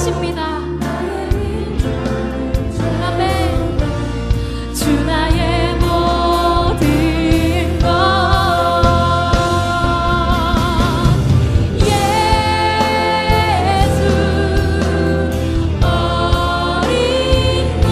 되십니다. 아멘. 주 나의 모든 것 예수 어린 양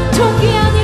좀 귀한 이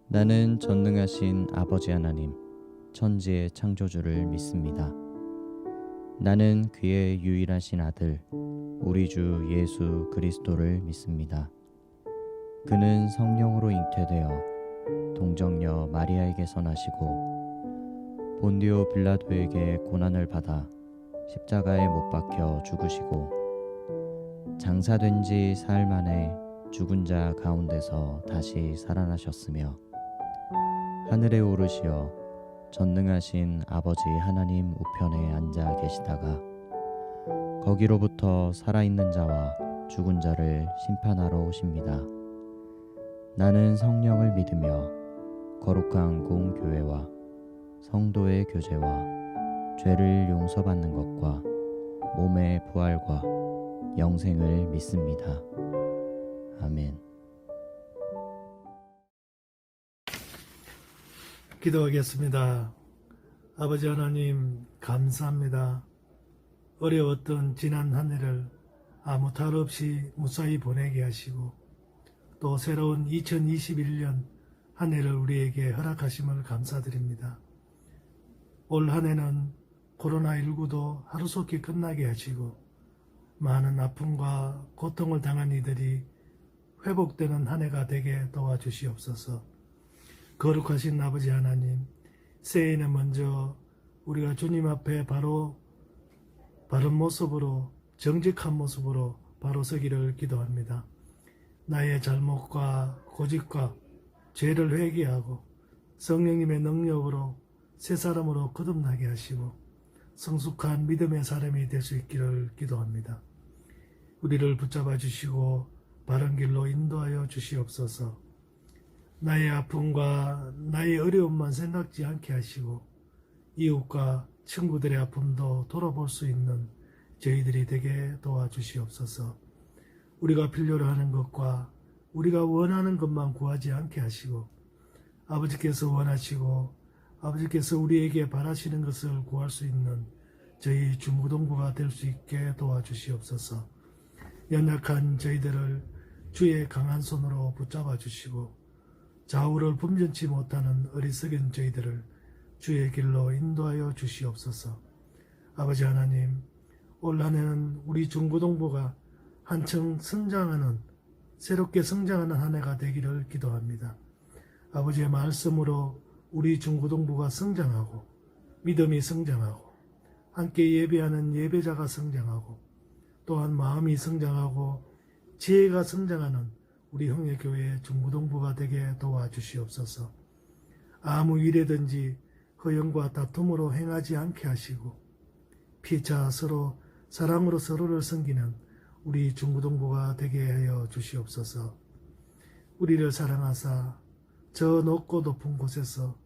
나는 전능하신 아버지 하나님, 천지의 창조주를 믿습니다. 나는 그의 유일하신 아들, 우리 주 예수 그리스도를 믿습니다. 그는 성령으로 잉태되어 동정녀 마리아에게서 나시고 본디오 빌라도에게 고난을 받아 십자가에 못 박혀 죽으시고 장사된 지 사흘 만에 죽은 자 가운데서 다시 살아나셨으며 하늘에 오르시어 전능하신 아버지 하나님 우편에 앉아 계시다가 거기로부터 살아있는 자와 죽은 자를 심판하러 오십니다. 나는 성령을 믿으며 거룩한 공교회와 성도의 교제와 죄를 용서받는 것과 몸의 부활과 영생을 믿습니다. 아멘. 기도하겠습니다. 아버지 하나님 감사합니다. 어려웠던 지난 한 해를 아무 탈 없이 무사히 보내게 하시고 또 새로운 2021년 한 해를 우리에게 허락하심을 감사드립니다. 올 한 해는 코로나19도 하루속히 끝나게 하시고 많은 아픔과 고통을 당한 이들이 회복되는 한 해가 되게 도와주시옵소서. 거룩하신 아버지 하나님, 새해에는 먼저 우리가 주님 앞에 바로 바른 모습으로 정직한 모습으로 바로 서기를 기도합니다. 나의 잘못과 고집과 죄를 회개하고 성령님의 능력으로 새 사람으로 거듭나게 하시고 성숙한 믿음의 사람이 될 수 있기를 기도합니다. 우리를 붙잡아 주시고 바른 길로 인도하여 주시옵소서. 나의 아픔과 나의 어려움만 생각지 않게 하시고 이웃과 친구들의 아픔도 돌아볼 수 있는 저희들이 되게 도와주시옵소서. 우리가 필요로 하는 것과 우리가 원하는 것만 구하지 않게 하시고 아버지께서 원하시고 아버지께서 우리에게 바라시는 것을 구할 수 있는 저희 중고동부가 될 수 있게 도와주시옵소서. 연약한 저희들을 주의 강한 손으로 붙잡아 주시고 좌우를 분변치 못하는 어리석은 저희들을 주의 길로 인도하여 주시옵소서. 아버지 하나님, 올 한 해는 우리 중고동부가 한층 성장하는, 새롭게 성장하는 한 해가 되기를 기도합니다. 아버지의 말씀으로 우리 중고동부가 성장하고 믿음이 성장하고 함께 예배하는 예배자가 성장하고 또한 마음이 성장하고 지혜가 성장하는 우리 형제교회 중고동부가 되게 도와주시옵소서. 아무 일에든지 허영과 다툼으로 행하지 않게 하시고 피차 서로 사랑으로 서로를 섬기는 우리 중고동부가 되게 하여 주시옵소서. 우리를 사랑하사 저 높고 높은 곳에서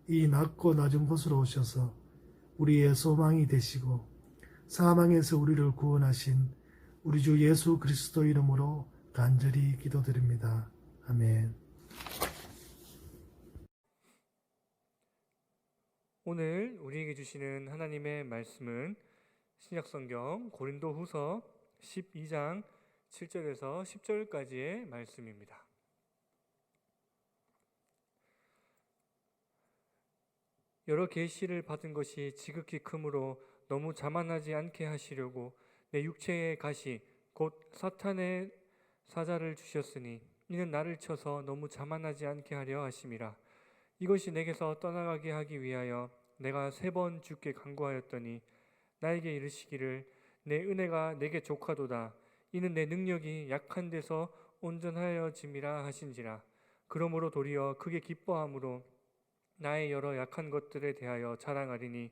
이 낮고 낮은 곳으로 오셔서 우리의 소망이 되시고 사망에서 우리를 구원하신 우리 주 예수 그리스도 이름으로 간절히 기도드립니다. 아멘. 오늘 우리에게 주시는 하나님의 말씀은 신약성경 고린도후서 12장 7절에서 10절까지의 말씀입니다. 여러 계시를 받은 것이 지극히 크므로 너무 자만하지 않게 하시려고 내 육체의 가시 곧 사탄의 사자를 주셨으니 이는 나를 쳐서 너무 자만하지 않게 하려 하심이라. 이것이 내게서 떠나가게 하기 위하여 내가 3번 주께 간구하였더니 나에게 이르시기를 내 은혜가 내게 족하도다. 이는 내 능력이 약한 데서 온전하여짐이라 하신지라. 그러므로 도리어 크게 기뻐함으로 나의 여러 약한 것들에 대하여 자랑하리니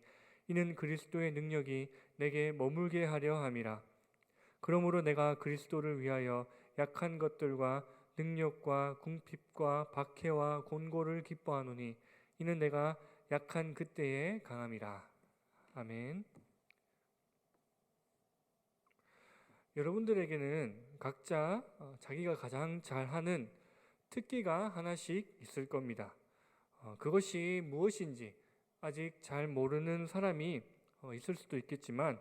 이는 그리스도의 능력이 내게 머물게 하려 함이라. 그러므로 내가 그리스도를 위하여 약한 것들과 능력과 궁핍과 박해와 곤고를 기뻐하노니 이는 내가 약한 그때에 강함이라. 아멘. 여러분들에게는 각자 자기가 가장 잘하는 특기가 하나씩 있을 겁니다. 그것이 무엇인지 아직 잘 모르는 사람이 있을 수도 있겠지만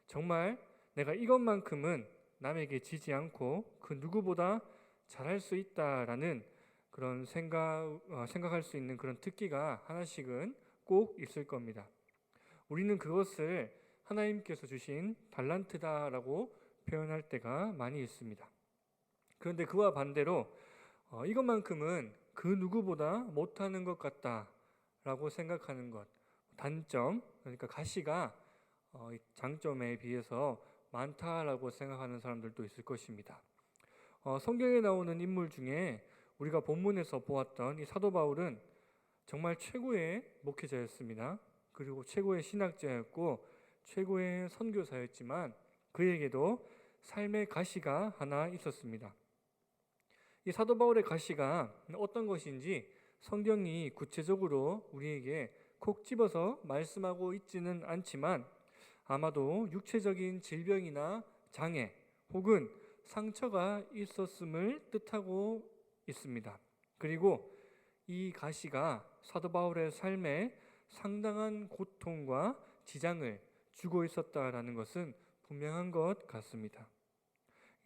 정말 내가 이것만큼은 남에게 지지 않고 그 누구보다 잘할 수 있다라는 그런 생각할 수 있는 그런 특기가 하나씩은 꼭 있을 겁니다. 우리는 그것을 하나님께서 주신 달란트다라고 표현할 때가 많이 있습니다. 그런데 그와 반대로 이것만큼은 그 누구보다 못하는 것 같다라고 생각하는 것, 단점, 그러니까 가시가 장점에 비해서 많다라고 생각하는 사람들도 있을 것입니다. 성경에 나오는 인물 중에 우리가 본문에서 보았던 이 사도 바울은 정말 최고의 목회자였습니다. 그리고 최고의 신학자였고 최고의 선교사였지만 그에게도 삶의 가시가 하나 있었습니다. 이 사도 바울의 가시가 어떤 것인지 성경이 구체적으로 우리에게 콕 집어서 말씀하고 있지는 않지만 아마도 육체적인 질병이나 장애 혹은 상처가 있었음을 뜻하고 있습니다. 그리고 이 가시가 사도 바울의 삶에 상당한 고통과 지장을 주고 있었다라는 것은 분명한 것 같습니다.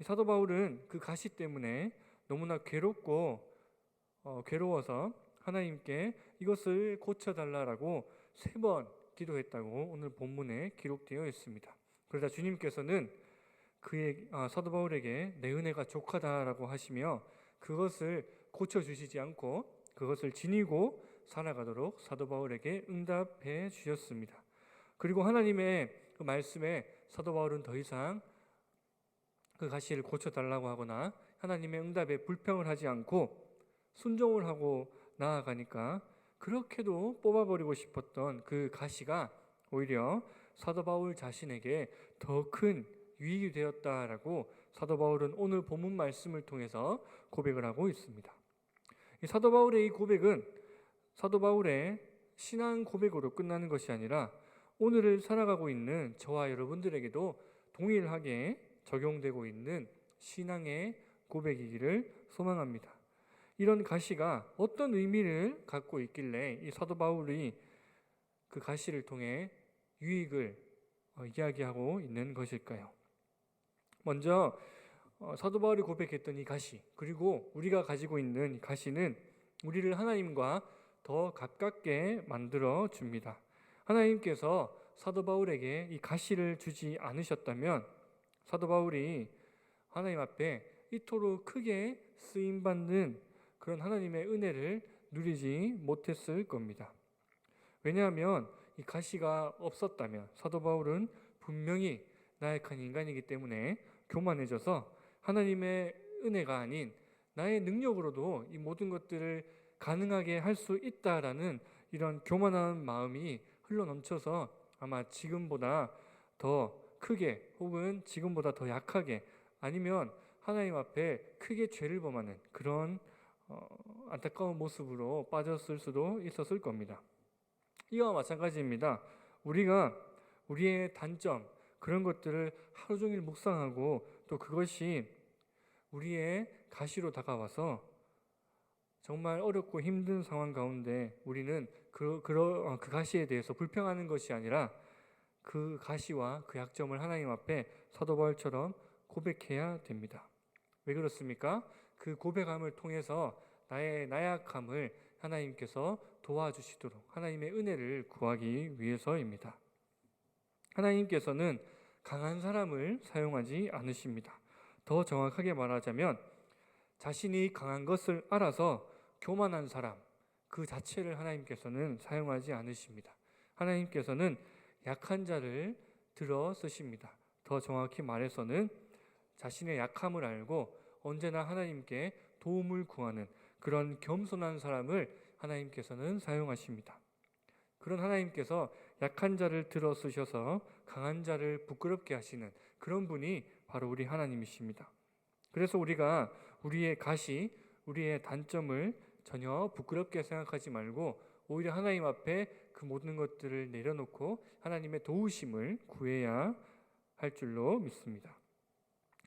사도 바울은 그 가시 때문에 너무나 괴로워서 하나님께 이것을 고쳐달라고 3번 기도했다고 오늘 본문에 기록되어 있습니다. 그러자 주님께서는 사도 바울에게 내 은혜가 족하다라고 하시며 그것을 고쳐주시지 않고 그것을 지니고 살아가도록 사도 바울에게 응답해 주셨습니다. 그리고 하나님의 그 말씀에 사도 바울은 더 이상 그 가시를 고쳐달라고 하거나 하나님의 응답에 불평을 하지 않고 순종을 하고 나아가니까 그렇게도 뽑아버리고 싶었던 그 가시가 오히려 사도 바울 자신에게 더 큰 유익이 되었다라고 사도 바울은 오늘 본문 말씀을 통해서 고백을 하고 있습니다. 이 사도 바울의 이 고백은 사도 바울의 신앙 고백으로 끝나는 것이 아니라 오늘을 살아가고 있는 저와 여러분들에게도 동일하게 적용되고 있는 신앙의 고백이기를 소망합니다. 이런 가시가 어떤 의미를 갖고 있길래 이 사도 바울이 그 가시를 통해 유익을 이야기하고 있는 것일까요? 먼저 사도 바울이 고백했던 이 가시, 그리고 우리가 가지고 있는 이 가시는 우리를 하나님과 더 가깝게 만들어 줍니다. 하나님께서 사도 바울에게 이 가시를 주지 않으셨다면 사도 바울이 하나님 앞에 이토록 크게 쓰임받는 그런 하나님의 은혜를 누리지 못했을 겁니다. 왜냐하면 이 가시가 없었다면 사도 바울은 분명히 나약한 인간이기 때문에 교만해져서 하나님의 은혜가 아닌 나의 능력으로도 이 모든 것들을 가능하게 할 수 있다라는 이런 교만한 마음이 흘러넘쳐서 아마 지금보다 더 크게 혹은 지금보다 더 약하게 아니면 하나님 앞에 크게 죄를 범하는 그런 안타까운 모습으로 빠졌을 수도 있었을 겁니다. 이와 마찬가지입니다. 우리가 우리의 단점 그런 것들을 하루 종일 묵상하고 또 그것이 우리의 가시로 다가와서 정말 어렵고 힘든 상황 가운데 우리는 그 가시에 대해서 불평하는 것이 아니라 그 가시와 그 약점을 하나님 앞에 사도 바울처럼 고백해야 됩니다. 왜 그렇습니까? 그 고백함을 통해서 나의 나약함을 하나님께서 도와주시도록 하나님의 은혜를 구하기 위해서입니다. 하나님께서는 강한 사람을 사용하지 않으십니다. 더 정확하게 말하자면 자신이 강한 것을 알아서 교만한 사람 그 자체를 하나님께서는 사용하지 않으십니다. 하나님께서는 약한 자를 들어 쓰십니다. 더 정확히 말해서는 자신의 약함을 알고 언제나 하나님께 도움을 구하는 그런 겸손한 사람을 하나님께서는 사용하십니다. 그런 하나님께서 약한 자를 들어 쓰셔서 강한 자를 부끄럽게 하시는 그런 분이 바로 우리 하나님이십니다. 그래서 우리가 우리의 가시, 우리의 단점을 전혀 부끄럽게 생각하지 말고 오히려 하나님 앞에 그 모든 것들을 내려놓고 하나님의 도우심을 구해야 할 줄로 믿습니다.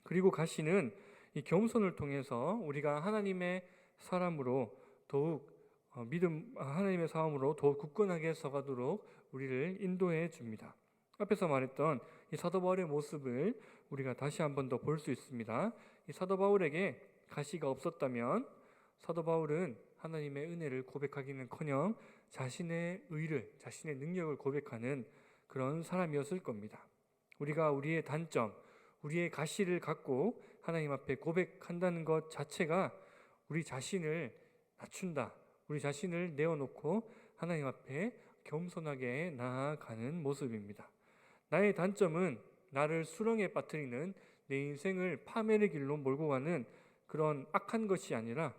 그리고 가시는 이 겸손을 통해서 우리가 하나님의 사람으로 더욱 하나님의 사람으로 더욱 굳건하게 서가도록 우리를 인도해 줍니다. 앞에서 말했던 이 사도 바울의 모습을 우리가 다시 한 번 더 볼 수 있습니다. 이 사도 바울에게 가시가 없었다면 사도 바울은 하나님의 은혜를 고백하기는커녕 자신의 의를, 자신의 능력을 고백하는 그런 사람이었을 겁니다. 우리가 우리의 단점, 우리의 가시를 갖고 하나님 앞에 고백한다는 것 자체가 우리 자신을 낮춘다, 우리 자신을 내어놓고 하나님 앞에 겸손하게 나아가는 모습입니다. 나의 단점은 나를 수렁에 빠뜨리는 내 인생을 파멸의 길로 몰고 가는 그런 악한 것이 아니라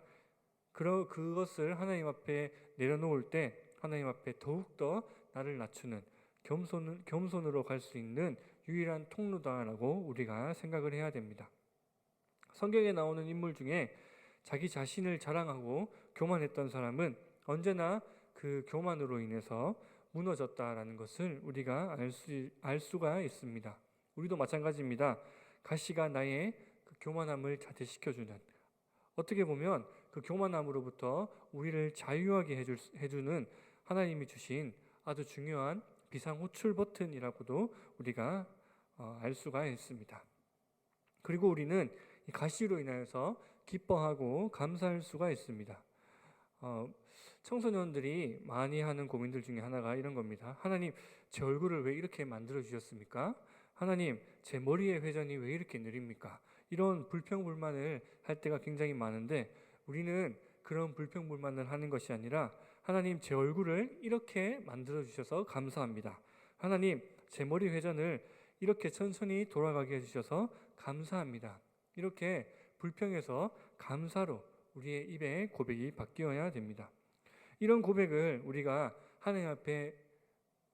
그것을 하나님 앞에 내려놓을 때 하나님 앞에 더욱더 나를 낮추는 겸손으로 갈 수 있는 유일한 통로다라고 우리가 생각을 해야 됩니다. 성경에 나오는 인물 중에 자기 자신을 자랑하고 교만했던 사람은 언제나 그 교만으로 인해서 무너졌다라는 것을 우리가 알 수가 있습니다. 우리도 마찬가지입니다. 가시가 나의 그 교만함을 자제시켜주는, 어떻게 보면 그 교만함으로부터 우리를 자유하게 해주는 하나님이 주신 아주 중요한 비상호출 버튼이라고도 우리가 알 수가 있습니다. 그리고 우리는 이 가시로 인하여서 기뻐하고 감사할 수가 있습니다. 청소년들이 많이 하는 고민들 중에 하나가 이런 겁니다. 하나님, 제 얼굴을 왜 이렇게 만들어 주셨습니까? 하나님, 제 머리의 회전이 왜 이렇게 느립니까? 이런 불평불만을 할 때가 굉장히 많은데 우리는 그런 불평불만을 하는 것이 아니라 하나님, 제 얼굴을 이렇게 만들어 주셔서 감사합니다. 하나님, 제 머리 회전을 이렇게 천천히 돌아가게 해주셔서 감사합니다. 이렇게 불평에서 감사로 우리의 입에 고백이 바뀌어야 됩니다. 이런 고백을 우리가 하나님 앞에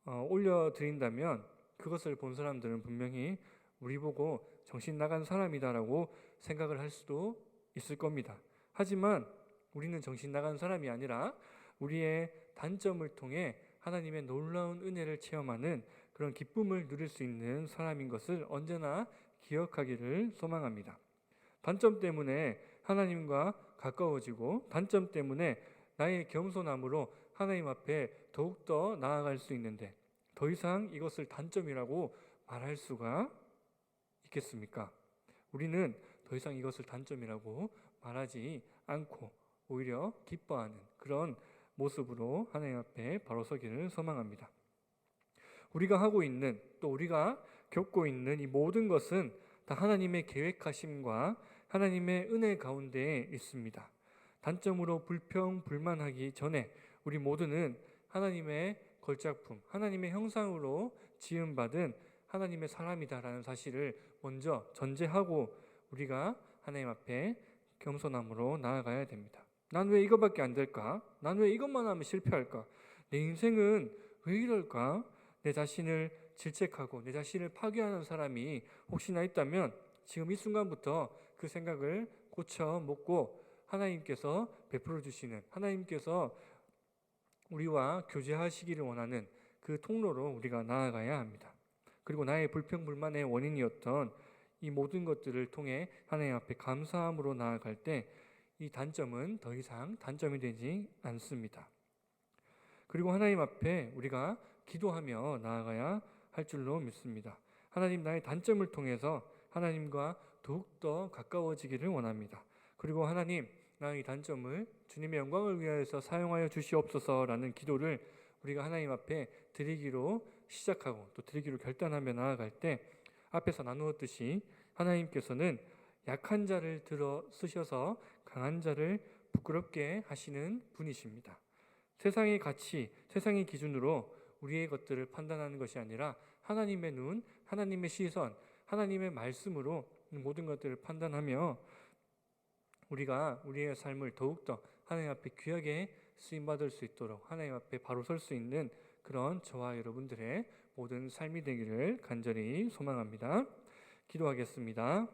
올려드린다면 그것을 본 사람들은 분명히 우리 보고 정신 나간 사람이다라고 생각을 할 수도 있을 겁니다. 하지만 우리는 정신 나간 사람이 아니라 우리의 단점을 통해 하나님의 놀라운 은혜를 체험하는 그런 기쁨을 누릴 수 있는 사람인 것을 언제나 기억하기를 소망합니다. 단점 때문에 하나님과 가까워지고 단점 때문에 나의 겸손함으로 하나님 앞에 더욱더 나아갈 수 있는데 더 이상 이것을 단점이라고 말할 수가 있겠습니까? 우리는 더 이상 이것을 단점이라고 말하지 않고 오히려 기뻐하는 그런 모습으로 하나님 앞에 바로 서기를 소망합니다. 우리가 하고 있는 또 우리가 겪고 있는 이 모든 것은 다 하나님의 계획하심과 하나님의 은혜 가운데에 있습니다. 단점으로 불평, 불만하기 전에 우리 모두는 하나님의 걸작품, 하나님의 형상으로 지음받은 하나님의 사람이다라는 사실을 먼저 전제하고 우리가 하나님 앞에 겸손함으로 나아가야 됩니다. 난 왜 이것밖에 안 될까? 난 왜 이것만 하면 실패할까? 내 인생은 왜 이럴까? 내 자신을 질책하고 내 자신을 파괴하는 사람이 혹시나 있다면 지금 이 순간부터 그 생각을 고쳐 먹고 하나님께서 베풀어 주시는, 하나님께서 우리와 교제하시기를 원하는 그 통로로 우리가 나아가야 합니다. 그리고 나의 불평불만의 원인이었던 이 모든 것들을 통해 하나님 앞에 감사함으로 나아갈 때 이 단점은 더 이상 단점이 되지 않습니다. 그리고 하나님 앞에 우리가 기도하며 나아가야 할 줄로 믿습니다. 하나님, 나의 단점을 통해서 하나님과 더욱더 가까워지기를 원합니다. 그리고 하나님, 나의 단점을 주님의 영광을 위하여서 사용하여 주시옵소서라는 기도를 우리가 하나님 앞에 드리기로 시작하고 또 드리기로 결단하며 나아갈 때 앞에서 나누었듯이 하나님께서는 약한 자를 들어 쓰셔서 강한 자를 부끄럽게 하시는 분이십니다. 세상의 가치, 세상의 기준으로 우리의 것들을 판단하는 것이 아니라 하나님의 눈, 하나님의 시선, 하나님의 말씀으로 모든 것들을 판단하며 우리가 우리의 삶을 더욱더 하나님 앞에 귀하게 쓰임받을 수 있도록 하나님 앞에 바로 설 수 있는 그런 저와 여러분들의 모든 삶이 되기를 간절히 소망합니다. 기도하겠습니다.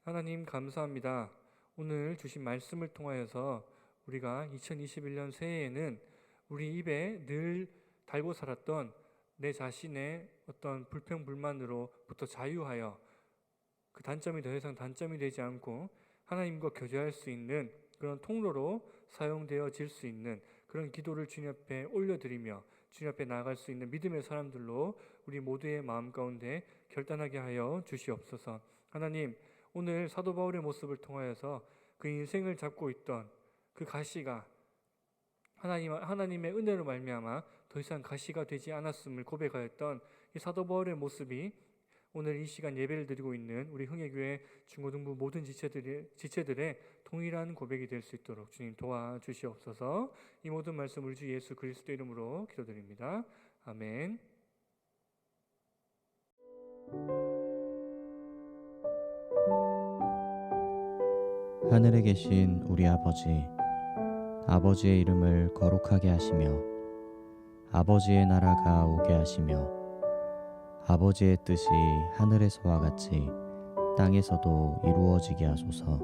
하나님, 감사합니다. 오늘 주신 말씀을 통하여서 우리가 2021년 새해에는 우리 입에 늘 달고 살았던 내 자신의 어떤 불평불만으로부터 자유하여 그 단점이 더 이상 단점이 되지 않고 하나님과 교제할 수 있는 그런 통로로 사용되어질 수 있는 그런 기도를 주님 앞에 올려드리며 주님 앞에 나아갈 수 있는 믿음의 사람들로 우리 모두의 마음 가운데 결단하게 하여 주시옵소서. 하나님, 오늘 사도 바울의 모습을 통하여서 그 인생을 잡고 있던 그 가시가 하나님의 은혜로 말미암아 더 이상 가시가 되지 않았음을 고백하였던 이 사도 바울의 모습이 오늘 이 시간 예배를 드리고 있는 우리 흥예교회 중고등부 모든 지체들의 동일한 고백이 될 수 있도록 주님 도와주시옵소서. 이 모든 말씀 우리 주 예수 그리스도 이름으로 기도드립니다. 아멘. 하늘에 계신 우리 아버지의 이름을 거룩하게 하시며 아버지의 나라가 오게 하시며 아버지의 뜻이 하늘에서와 같이 땅에서도 이루어지게 하소서.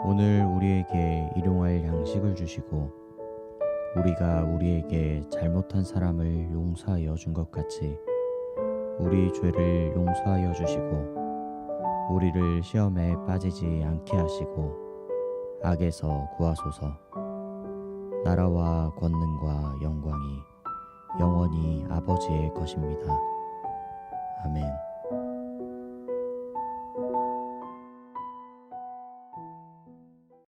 오늘 우리에게 일용할 양식을 주시고 우리가 우리에게 잘못한 사람을 용서하여 준 것 같이 우리 죄를 용서하여 주시고 우리를 시험에 빠지지 않게 하시고 악에서 구하소서. 나라와 권능과 영광이 영원히 아버지의 것입니다. 아멘.